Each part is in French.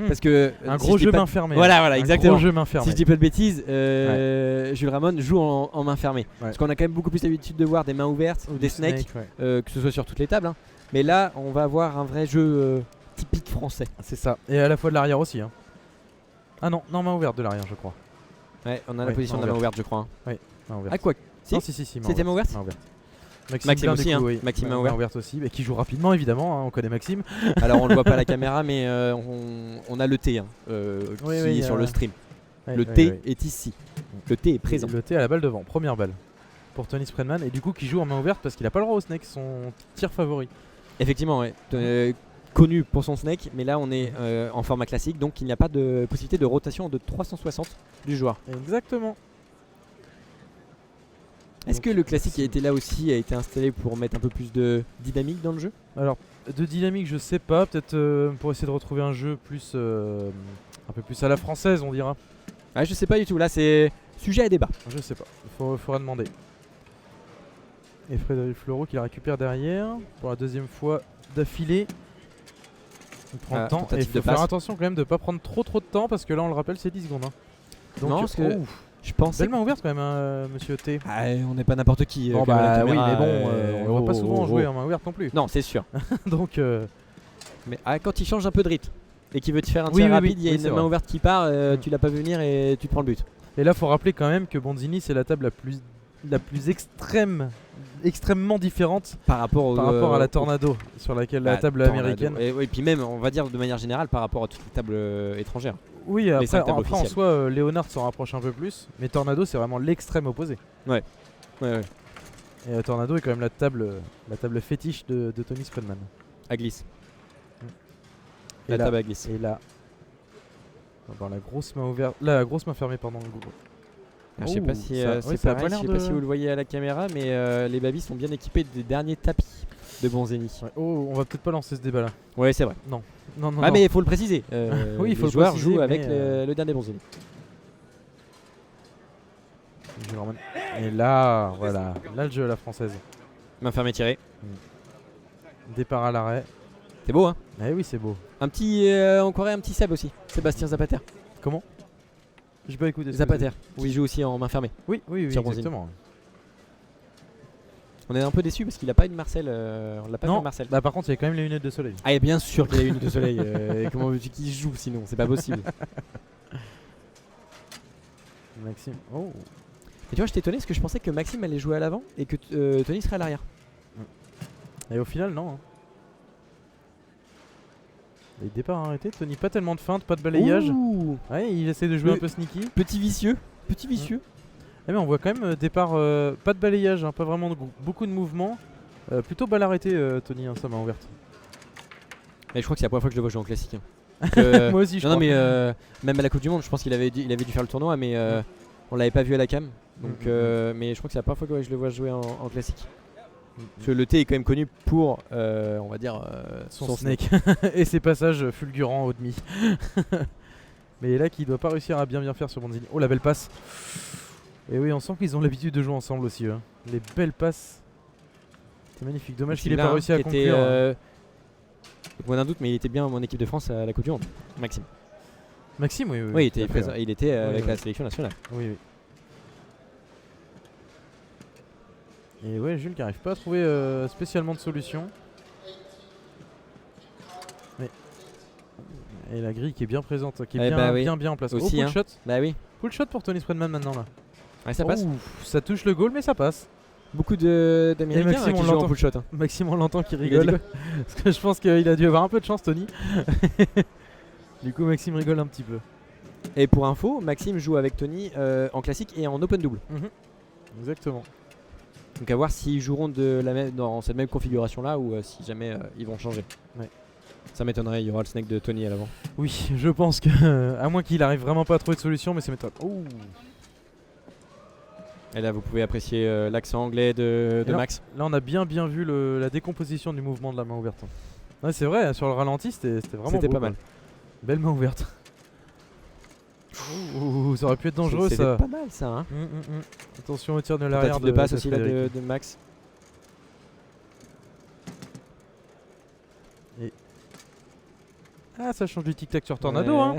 Parce que un gros jeu main fermée. Voilà, exactement. Un gros jeu main fermée. Si je dis pas de bêtises, Jules Ramon joue en main fermée. Parce qu'on a quand même beaucoup plus l'habitude de voir des mains ouvertes ou des snakes, que ce soit sur toutes les tables. Mais là, on va avoir un vrai jeu typique français. C'est ça. Et à la fois de l'arrière aussi. Ah non, main ouverte de l'arrière, je crois. Ouais, on a la position de la main ouverte, je crois. Oui, main ouverte. Ah quoi Si, c'était main ouverte. Maxime aussi, oui. Maxime main ouverte aussi, mais qui joue rapidement évidemment, on connaît Maxime. Alors on le voit pas à la caméra, mais on a le T qui est sur le stream. Le T est ici. Le T est présent. Le T à la balle devant, première balle pour Tony Spreadman, et du coup qui joue en main ouverte parce qu'il a pas le droit au snake, son tir favori. Effectivement, ouais. Connu pour son snake, mais là on est en format classique, donc il n'y a pas de possibilité de rotation de 360 du joueur. Exactement. Est-ce que le classique a été là aussi, a été installé pour mettre un peu plus de dynamique dans le jeu? Alors, de dynamique, je sais pas. Peut-être pour essayer de retrouver un jeu plus un peu plus à la française, on dira. Ah, je sais pas du tout. Là, c'est sujet à débat. Je sais pas. Il faudra demander. Et Frédéric Fleureau qui la récupère derrière pour la deuxième fois d'affilée. Il prend le temps. Et il faut faire attention quand même de pas prendre trop de temps parce que là, on le rappelle, c'est 10 secondes. Donc, non, parce que je pense. Belle main ouverte quand même, monsieur T. Ah, on n'est pas n'importe qui. Bon, bah oui, mais bon, on va pas souvent jouer en main ouverte non plus. Non, c'est sûr. Donc. Mais quand il change un peu de rythme et qu'il veut te faire un tir rapide, il y a une main ouverte qui part, tu l'as pas vu venir et tu prends le but. Et là, faut rappeler quand même que Bonzini, c'est la table la plus extrêmement différente par rapport à la Tornado sur laquelle la table américaine. Et puis même, on va dire de manière générale, par rapport à toutes les tables étrangères. Oui, après en soi, Léonard s'en rapproche un peu plus, mais Tornado, c'est vraiment l'extrême opposé. Ouais. Et Tornado est quand même la table fétiche de Tony Spreadman. À glisse. La table à glisse. Et là, on va voir la grosse main ouverte, la grosse main fermée, pardon. Je sais pas si c'est pareil, je sais pas si vous le voyez à la caméra, mais les Babis sont bien équipés des derniers tapis de Bonzini. Oh, on va peut-être pas lancer ce débat là. Ouais, c'est vrai. Non. Mais il faut le préciser. Oui, il faut les joueurs jouent avec le dernier Bonzini. Et là, voilà, là le jeu à la française. Main fermée tirée. Départ à l'arrêt. C'est beau, hein? Eh oui, c'est beau. Un petit, en Corée, un petit Seb aussi. Sébastien Zapater. Comment? J'ai pas écouté. Zapater. Oui, il joue aussi en main fermée. Oui, exactement. On est un peu déçus parce qu'il a pas une Marcel. On l'a pas fait Marcel. Bah par contre, il y a quand même les lunettes de soleil. Ah, et bien sûr qu'il y a les lunettes de soleil. Comment veux-tu qu'il joue sinon? C'est pas possible. Maxime. Oh. Et tu vois, j'étais étonné parce que je pensais que Maxime allait jouer à l'avant et que Tony serait à l'arrière. Et au final, non. Les départs arrêtés, Tony, pas tellement de feinte, pas de balayage. Ouh. Ouais, il essaie de jouer un peu sneaky. Petit vicieux. Mais on voit quand même départ, pas de balayage, pas vraiment beaucoup de mouvements. Plutôt balle arrêtée, Tony, sa main ouverte. Mais je crois que c'est la première fois que je le vois jouer en classique. Moi aussi, je crois. Non, mais même à la Coupe du Monde, je pense qu'il avait dû faire le tournoi, mais on l'avait pas vu à la cam. Donc, mais je crois que c'est la première fois que je le vois jouer en classique. Parce que le T est quand même connu pour, on va dire, son snake et ses passages fulgurants au demi. Mais là, qui doit pas réussir à bien faire sur Bonzini. Oh, la belle passe. Et oui, on sent qu'ils ont l'habitude de jouer ensemble aussi. Les belles passes. C'est magnifique. Dommage qu'il ait pas réussi à conclure. Moins d'un doute, mais il était bien en équipe de France à la Coupe du Monde. Maxime, oui. Oui, il était présent. Il était avec la sélection nationale. Oui. Et ouais, Jules qui n'arrive pas à trouver spécialement de solution. Et la grille qui est bien présente, qui est bien en place. Aussi, pull shot. Bah oui. Pull shot pour Tony Spreadman maintenant là. Ouais, ça passe. Ça touche le goal, mais ça passe. Beaucoup d'Américains qui jouent en pull shot. Maxime, on l'entend qui rigole. Parce que je pense qu'il a dû avoir un peu de chance, Tony. Du coup, Maxime rigole un petit peu. Et pour info, Maxime joue avec Tony en classique et en open double. Exactement. Donc à voir s'ils joueront dans cette même configuration là ou si jamais ils vont changer. Ouais. Ça m'étonnerait, il y aura le snake de Tony à l'avant. Oui, je pense que à moins qu'il arrive vraiment pas à trouver de solution, mais ça m'étonne. Et là vous pouvez apprécier l'accent anglais de Max. Là on a bien vu la décomposition du mouvement de la main ouverte. Ouais, c'est vrai, sur le ralenti c'était vraiment C'était beau, pas mal. Belle main ouverte. Ça aurait pu être dangereux ça. C'était pas mal ça hein. Attention au tir de l'arrière de passe aussi là de Max. Ah, ça change du tic-tac sur Tornado, hein.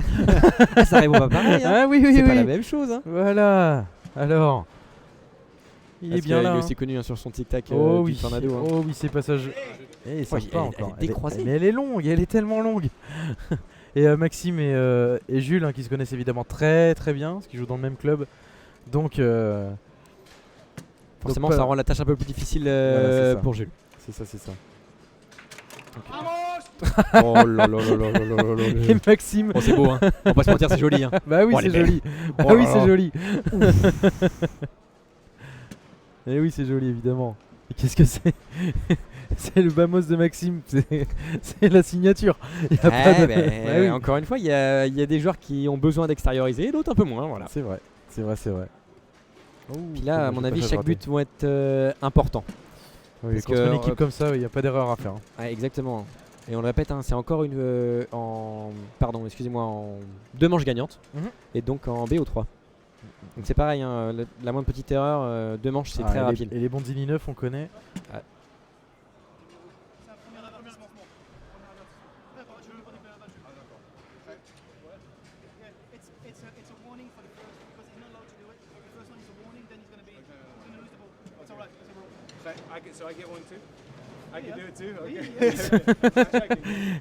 Ah, ça répond pas pareil, hein. Ah oui, oui, C'est oui. pas la même chose, hein. Voilà. Alors. Il est bien là. Il est hein. aussi connu hein, sur son tic-tac Oh du oui, Tornado. Hein. oh oui, ces passages. Eh, sympa elle est encore. décroisée. Mais elle est longue, elle est tellement longue. Et Maxime et Jules, hein, qui se connaissent évidemment très très bien, parce qu'ils jouent dans le même club. Donc, Forcément, donc, ça rend la tâche un peu plus difficile Voilà, c'est ça. pour Jules. c'est ça, c'est ça. Oh là là là là là là là là. Et Maxime. Oh, c'est beau, hein. On va pas se mentir, c'est joli. Hein. Bah oui, Oh, elle c'est est joli. Bah Oh oui, là c'est là. joli. Et oui, c'est joli évidemment. Et qu'est-ce que c'est? C'est le Bamos de Maxime, c'est la signature. Y a pas de... Bah oui. Encore une fois, il y a des joueurs qui ont besoin d'extérioriser, d'autres un peu moins. Voilà. C'est vrai, c'est vrai, c'est vrai. Puis là, à mon avis, chaque but vont être importants. Oui, parce contre que, une équipe comme ça, il n'y a pas d'erreur à faire. Hein. Ouais, exactement. Et on le répète, hein, c'est encore une en deux manches gagnantes et donc en BO3. Donc c'est pareil, hein, la moindre petite erreur, deux manches, c'est très rapide. Et les Bonzini 9, on connaît. Ah.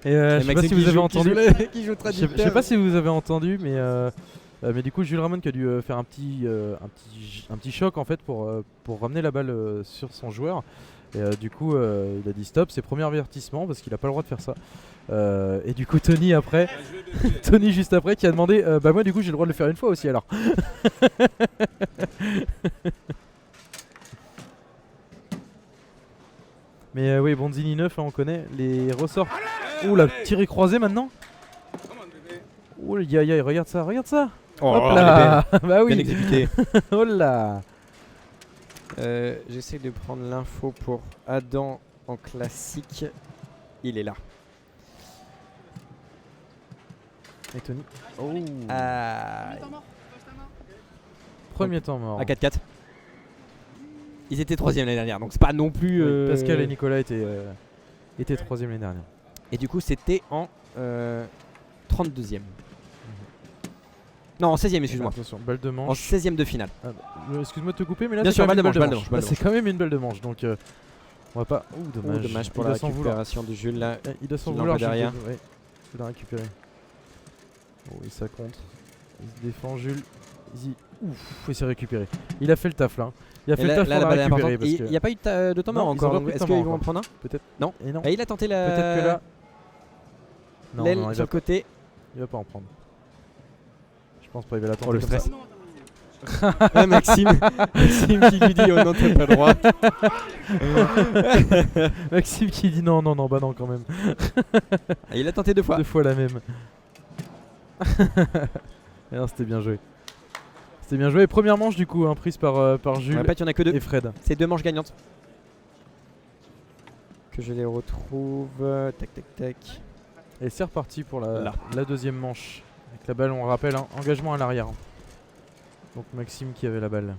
Et je sais pas si vous avez entendu. Qui joue Je sais pas si vous avez entendu, mais du coup Jules Ramon qui a dû faire un petit choc en fait pour ramener la balle sur son joueur. Et du coup il a dit stop, c'est premier avertissement parce qu'il a pas le droit de faire ça. Et du coup Tony après, Tony juste après qui a demandé bah moi du coup j'ai le droit de le faire une fois aussi alors. Mais oui, Bonzini 9, hein, on connaît les ressorts. Ouh, la tirée croisée maintenant. Ouh, aïe, regarde ça, regarde ça. Oh, Hop là. Bah oui. Bien exécuté. Oh là. J'essaie de prendre l'info pour Adam en classique. Il est là. Et Tony. Oh. Premier temps mort. À 4-4. Ils étaient 3ème l'année dernière, donc c'est pas non plus. Oui, Pascal et Nicolas étaient 3ème l'année dernière. Et du coup, c'était en 32ème. Non, en 16ème, excuse-moi. Attention, balle de En manche. 16ème de finale. Excuse-moi de te couper, mais là Bien c'est sûr, quand même balle une de balle de manche, manche. balle de C'est quand même une balle de manche, donc on va pas. Ouh, dommage. Dommage pour Il la doit s'en vouloir. récupération de Jules là. Il doit s'en Qui vouloir l'envoie derrière. Jules. Ouais, il l'a récupéré. Oh, et ça contre. Il se défend, Jules. Ouf, il s'est récupéré. Il a fait le taf là. Il a fait le taf pour la récupérer. Il n'y a pas eu de temps mort encore. Est-ce qu'ils vont en prendre un? Peut-être. Non. Et non. Et il a tenté la. Peut-être que là. L'aile Non, sur le côté. il va pas en prendre. Je pense pas, il va l'attendre. Oh le comme stress. ça. Ah, Maxime qui lui dit oh non t'es pas droit. Maxime qui dit non, bah non quand même. Ah, il a tenté 2 fois. 2 fois la même. Et non, c'était bien joué. C'était bien joué. Première manche du coup, hein, prise par Jules On répète, il n'y en a que 2. et Fred. C'est 2 manches gagnantes. Que je les retrouve. Tac tac tac. Et c'est reparti pour Là. la deuxième manche. Avec la balle, on rappelle, hein, engagement à l'arrière. Donc Maxime qui avait la balle.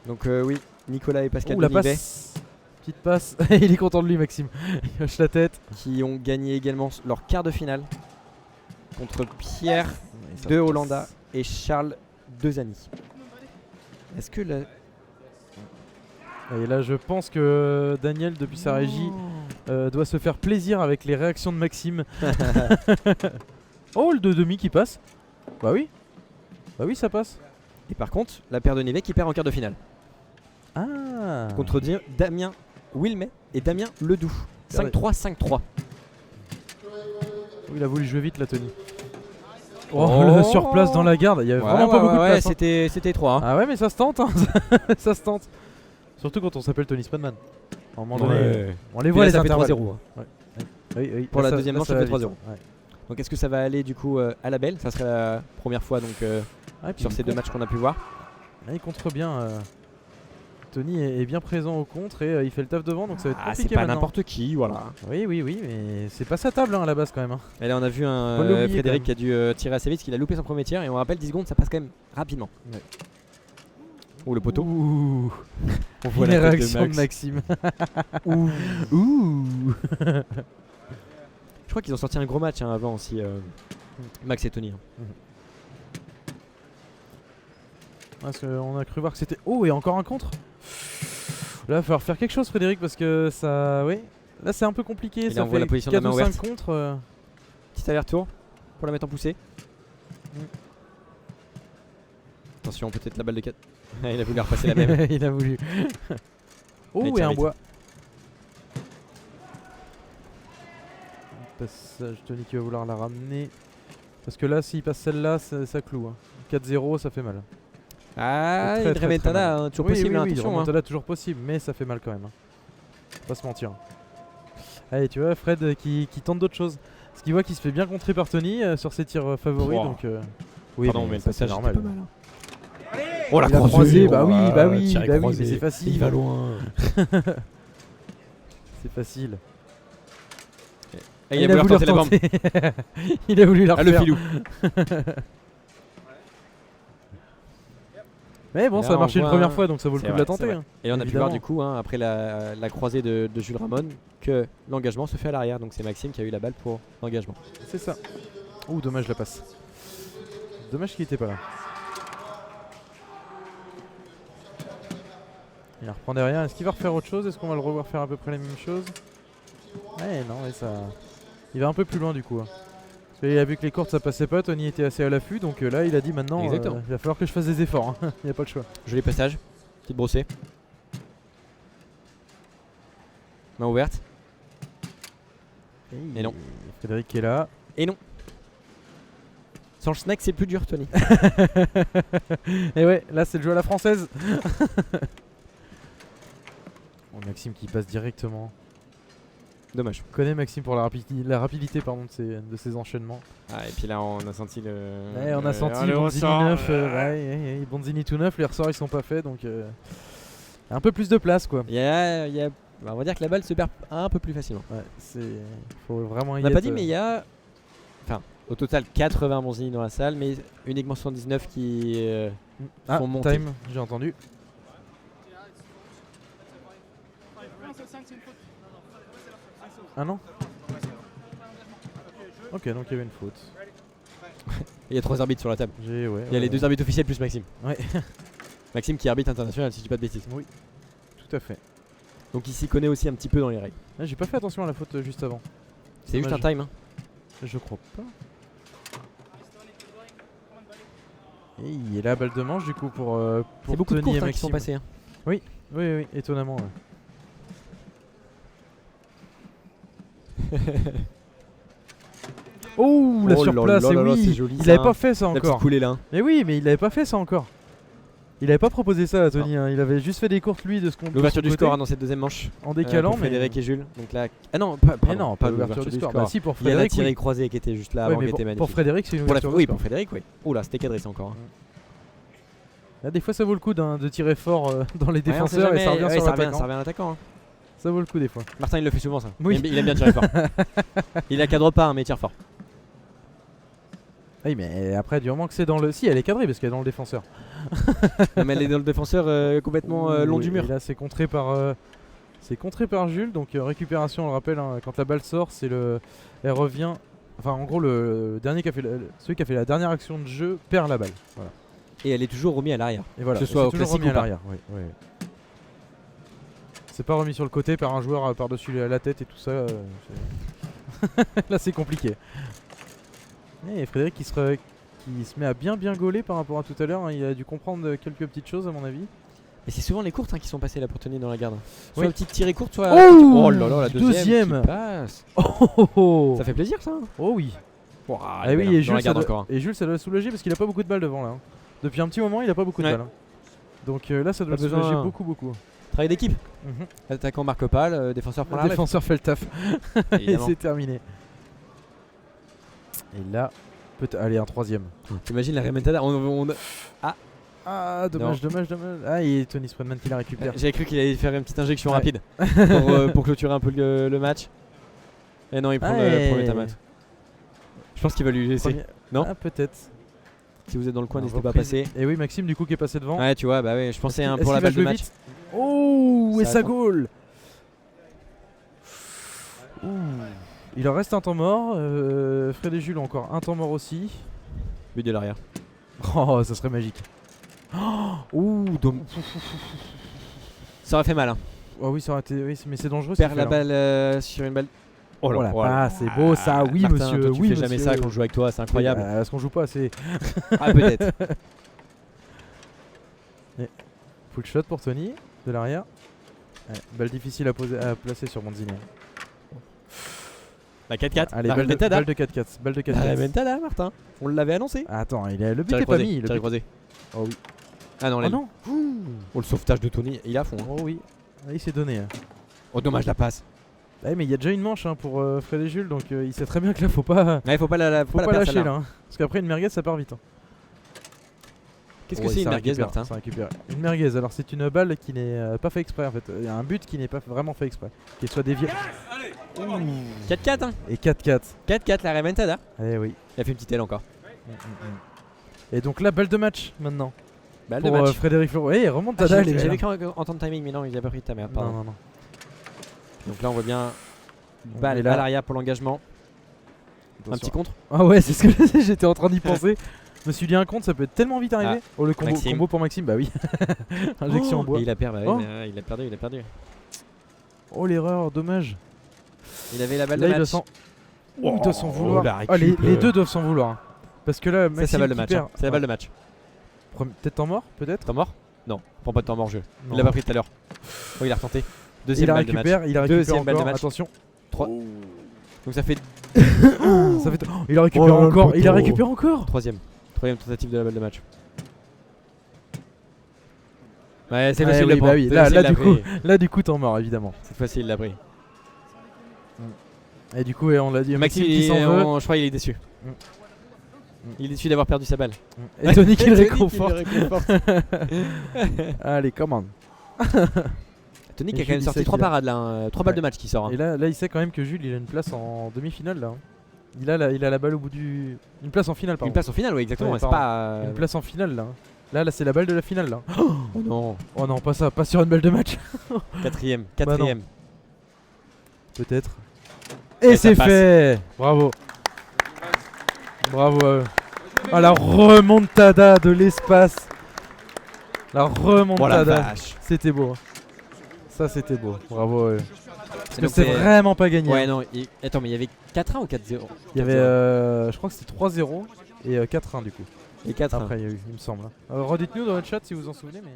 Donc oui, Nicolas et Pascal Ouh, la Denivet passe. Petite passe. Il est content de lui, Maxime. Il hoche la tête. qui ont gagné également leur quart de finale contre Pierre Et ça de passe. Hollanda et Charles de Zani. Est-ce que la... Et là, je pense que Daniel, depuis sa régie, doit se faire plaisir avec les réactions de Maxime. Oh, le 2,5 qui passe. Bah oui. Bah oui, ça passe. Et par contre, la paire de Neve qui perd en quart de finale Ah. contre Damien Wilmet et Damien Ledoux. 5-3, 5-3. Il a voulu jouer vite là, Tony. Oh, la surplace dans la garde. Il y avait vraiment pas beaucoup de place. Hein. C'était étroit. Hein. Ah ouais, mais ça se tente. Hein. Ça se tente. Surtout quand on s'appelle Tony Spadman. À un moment donné, on les voit les ça fait intervalles. 3-0. Hein. Oui, oui. Pour Là, la deuxième manche, ça fait 3-0. Ouais. Donc est-ce que ça va aller du coup à la belle? Ça serait la première fois donc Ah, et puis sur ces 2 matchs qu'on a pu voir. Ah, il contre bien. Tony est bien présent au contre et il fait le taf devant, donc ça va être Ah, compliqué c'est pas maintenant. n'importe qui, voilà. Oui, mais c'est pas sa table hein, à la base quand même. Hein. Et là on a vu un Faut l'oublier, Frédéric quand qui a dû tirer assez vite parce qu'il a loupé son premier tir et on rappelle 10 secondes ça passe quand même rapidement. Ouais. Ouh le poteau. Ouh. On voit Les la tête réactions de Max. Maxime. Ouh. Ouh. Je crois qu'ils ont sorti un gros match hein, avant aussi, Max et Tony. Hein. Parce qu'on a cru voir que c'était... Oh, et encore un contre. Là, il va falloir faire quelque chose, Frédéric, parce que ça... Oui, là c'est un peu compliqué. Et ça là, on voit fait la position de la 4 main ou 5 ouverte. contre. Petit aller-retour pour la mettre en poussée. Attention, peut-être la balle de 4. Il a voulu repasser la même. Il a voulu. Oh, Allez, et tire un vite. bois. Passage, Tony qui va vouloir la ramener. Parce que là, s'il passe celle-là, ça cloue. Hein. 4-0, ça fait mal. Ah, Très, une très, remontada, très hein, toujours oui, possible, oui, hein, oui, attention. Hein. remontada toujours possible, mais ça fait mal quand même. Hein. Faut pas se mentir. Allez, tu vois, Fred qui tente d'autres choses. Parce qu'il voit qu'il se fait bien contrer par Tony sur ses tirs favoris. Wow. Donc, oui, Pardon, mais le ça, c'est passage normal. était pas mal. Hein. Oh la Il a croisé, bah oui, oh, bah oui, tiré bah oui, croisé. mais c'est facile. Il va loin. C'est facile. Et il a voulu retenter la bombe. Il a voulu la Ah, le refaire. filou. Mais bon, Là, ça a on marché une voit première un- fois, donc ça vaut le C'est coup de vrai, la c'est tenter. vrai. Hein. Et on a pu Évidemment. voir du coup, hein, après la croisée de Jules Ramon, que l'engagement se fait à l'arrière. Donc c'est Maxime qui a eu la balle pour l'engagement. C'est ça. Ouh, dommage la passe. Dommage qu'il était pas là. Il reprend derrière. Est-ce qu'il va refaire autre chose? Est-ce qu'on va le revoir faire à peu près la même chose? Ouais, non, mais ça. Il va un peu plus loin du coup. Hein. Parce qu'il a vu que les courtes ça passait pas, Tony était assez à l'affût, donc là il a dit maintenant Exactement. il va falloir que je fasse des efforts. Hein. Il n'y a pas le choix. Joli passage, petite brossée. Main ouverte. Et non. Frédéric qui est là. Et non. Sans le snack c'est plus dur Tony. Et ouais, là c'est le jeu à la française. Bon, Maxime qui passe directement. Dommage. On connaît Maxime pour la rapidité pardon, de ses enchaînements. Ah, et puis là on a senti le... Ouais, on a senti le Bonzini ressort, 9, Bonzini tout neuf, les ressorts ils sont pas faits donc un peu plus de place quoi. Il y a, bah, on va dire que la balle se perd un peu plus facilement. Ouais, faut vraiment y On n'a pas être, dit mais il y a... Enfin, au total 80 Bonzini dans la salle, mais uniquement 79 qui sont montés. time, j'ai entendu. Ah non. Ok, donc il y avait une faute. Il y a 3 arbitres sur la table. Ouais, Il y a les 2 arbitres officiels plus Maxime. Ouais. Maxime qui est arbitre international si je dis pas de bêtises. Tout à fait. Donc il s'y connaît aussi un petit peu dans les règles. Ah, j'ai pas fait attention à la faute juste avant. C'est juste un Dommage. time. Hein. Je crois pas. Et il est là, balle de manche du coup pour C'est beaucoup de Tony et courtes qui sont Maxime. passées. Hein. Oui, étonnamment. Ouais. Oh, la Oh là surplace, là et là là, oui, c'est joli, il ça, avait hein. pas fait ça La petite encore. coulée là. Hein. Mais oui, mais il avait pas fait ça encore. Il avait pas proposé ça à Tony, hein. Il avait juste fait des courtes lui de ce qu'on. L'ouverture de son du score côté, hein, dans cette deuxième manche. en décalant, Pour mais. Frédéric et Jules. Donc là... Ah non, Mais non, pas l'ouverture du score. Bah si, pour Il y a la Frédéric. tirée Oui. croisée qui était juste là Ouais, avant mais qui était pour magnifique. Frédéric, c'est une Pour la... ouverture Oui, du score. pour Frédéric, oui. Oh là, c'était cadré ça encore. Hein. Là, des fois, ça vaut le coup de tirer fort dans les Ouais, on sait défenseurs et ça jamais. revient Ouais, sur ça revient l'attaquant. à l'attaquant. Hein. Ça vaut le coup des fois. Martin, il le fait souvent ça. Oui. Il aime bien tirer fort. Il la cadre pas, hein, mais il tire fort. Oui, mais après, du moment que c'est dans le. Si, elle est cadrée parce qu'elle est dans le défenseur. Non, mais elle est dans le défenseur complètement long Oui, du mur. et là, c'est contré par Jules. Donc, récupération, on le rappelle, hein, quand la balle sort, c'est le. Elle revient. Enfin, en gros, le dernier qui a fait celui qui a fait la dernière action de jeu perd la balle. Voilà. Et elle est toujours remise à l'arrière. Et voilà. Que ce soit c'est au toujours classique remis à ou pas. l'arrière. Oui, oui. C'est pas remis sur le côté par un joueur par-dessus la tête et tout ça. Là, c'est compliqué. Et Frédéric qui se met à bien gauler par rapport à tout à l'heure. Hein. Il a dû comprendre quelques petites choses à mon avis. Et c'est souvent les courtes hein, qui sont passées là pour tenir dans la garde. Soit Oui. une petite tirée courte, soit. Oh, Oh là là, la deuxième. Qui passe. Oh, Ça fait plaisir ça. Hein. oh oui. Ouah, Ah elle est oui, belle, et hein, dans Jules, la garde ça encore. Hein. et Jules, ça doit le soulager parce qu'il a pas beaucoup de balles devant là. Hein. Depuis un petit moment, il a pas beaucoup de Ouais. balles. Hein. Donc là, ça doit Pas le soulager besoin. beaucoup. Travail d'équipe. Mhm. L'attaquant marque pas, le défenseur prend Le la relève. défenseur fait le taf et Évidemment. c'est terminé. Et là, allez, un troisième. T'imagines la remontada Ah, dommage. Ah, et Tony Spreadman qui la récupère. J'avais cru qu'il allait faire une petite injection Ouais. rapide pour clôturer un peu le match. Et non, il prend Ah, le premier tamat. Je pense qu'il va lui laisser. Premier- Non. Ah, peut-être. Si vous êtes dans le coin, n'hésitez pas à Reprise. passer. Et oui, Maxime, du coup, qui est passé devant. Ouais, tu vois, bah ouais, je pensais Est-ce pour la qu'il va balle de jouer match. vite Oh, et Ça sa attend. goal. Ouh. Il en reste un temps mort. Fred et Jules ont encore un temps mort aussi. But de l'arrière. Oh, ça serait magique. Ouh, ça aurait fait mal. Hein. Oh oui, ça aurait été. Oui, mais c'est dangereux. Perdre ça la fait, balle sur une balle. Oh la passe, c'est beau ça. Oui, Martin, monsieur. toi, tu oui, fais monsieur. jamais ça quand je joue avec toi, c'est incroyable. Est-ce qu'on joue pas assez? Ah, peut-être. Full shot pour Tony de l'arrière. Ouais, balle difficile à placer sur Manzini. La 4-4. Allez, La balle de remontada. 4-4. Balle de 4-4. La remontada, Martin. On l'avait annoncé. Attends, le but Tiré est pas croisé, mis. tiré croisé. Oh oui. Ah non, Oh l'aile. non. Oh, le sauvetage de Tony, il est à fond. Hein. Oh oui. Ah, il s'est donné. Hein. Oh, dommage la passe. Ouais, mais il y a déjà une manche hein, pour Fred et Jules, donc il sait très bien que là faut pas, Ouais, faut pas la faut pas perdre, lâcher celle-là. là. Hein. Parce qu'après une merguez ça part vite. Hein. Qu'est-ce que c'est une merguez, Martin? Ça récupère. Une merguez, alors c'est une balle qui n'est pas fait exprès en fait. Il y a un but qui n'est pas vraiment fait exprès. Qu'il soit dévié. 4-4, hein. Et 4-4. 4-4, la remontada. Eh oui. Il a fait une petite aile encore. Et donc là, balle de match maintenant. Balle de Pour match. Frédéric Florent. Eh, remonte Ah, ta dalle. J'avais cru en temps de timing, mais non, il a pas pris de ta mère. Non, Pardon. non, non. Donc là, on voit bien On balle est là. à l'arrière pour l'engagement. Un petit contre. Ah ouais, c'est ce que j'étais en train d'y penser. Je me suis dit un compte, ça peut être tellement vite arrivé. Ah, Oh, le Maxime. combo pour Maxime, bah oui. Injection en bois. Et il a perdu, Oh. il a perdu, il a perdu. Oh, l'erreur, dommage. Il avait la balle Là, de il doit match. s'en il doit s'en vouloir. la Ah, les récup, deux doivent s'en vouloir. Hein. Parce que là, Ça, c'est Maxime la balle de qui match. perd. Hein. C'est la balle de match. Peut-être temps mort, peut-être. Temps mort? Non, prends pas de temps mort jeu. Non. Il l'a pas pris tout à l'heure. Oh, il a retenté. Deuxième Il a balle de match. récupéré, il a récupéré Deuxième balle de encore. match. Attention. Donc ça fait Ça fait il a récupéré Oh, le encore. Il a poteau. récupéré encore. troisième tentative de la balle de match. Ouais, c'est Ouais, facile oui, de bah prendre. oui. C'est Là, facile, là, il l'a du coup, pris. là, du coup, temps mort, évidemment. Cette fois-ci, il l'a pris. Et du coup, ouais, on l'a dit. Maxime, Maxime qui s'en veut. je crois qu'il est déçu. Mm. Il est déçu d'avoir perdu sa balle. Et Tony qui le Tony réconforte. qui le réconforte. Allez, commande. Tony Et qui a quand même Jules, il sorti sait 3 qu'il a- parades là, 3 balles Ouais. de match qui sort. Hein. Et là, il sait quand même que Jules, il a une place en demi-finale là. Hein. Il a la balle au bout du. Une place en finale, pardon. Une place en finale, oui, exactement. Ouais, c'est pardon. pas. Une place en finale là. Hein. Là, c'est la balle de la finale là. Oh non, Oh non, pas ça, pas sur une balle de match. quatrième. Bah non. Quatrième. Peut-être. Et Et ça c'est passe. fait. Bravo. Bravo à eux. Ah, la remontada de l'espace. La Oh la remontada. vache. C'était beau. Hein. Ça, c'était beau. Bravo à eux. Parce que donc c'est c'est- vraiment pas gagné. Ouais, hein. non, attends, mais il y avait 4-1 ou 4-0? Il y avait, je crois que c'était 3-0 et 4-1 du coup. Et 4-1. Après, il y a eu, il me semble. Redites-nous dans le chat si vous en souvenez. Mais...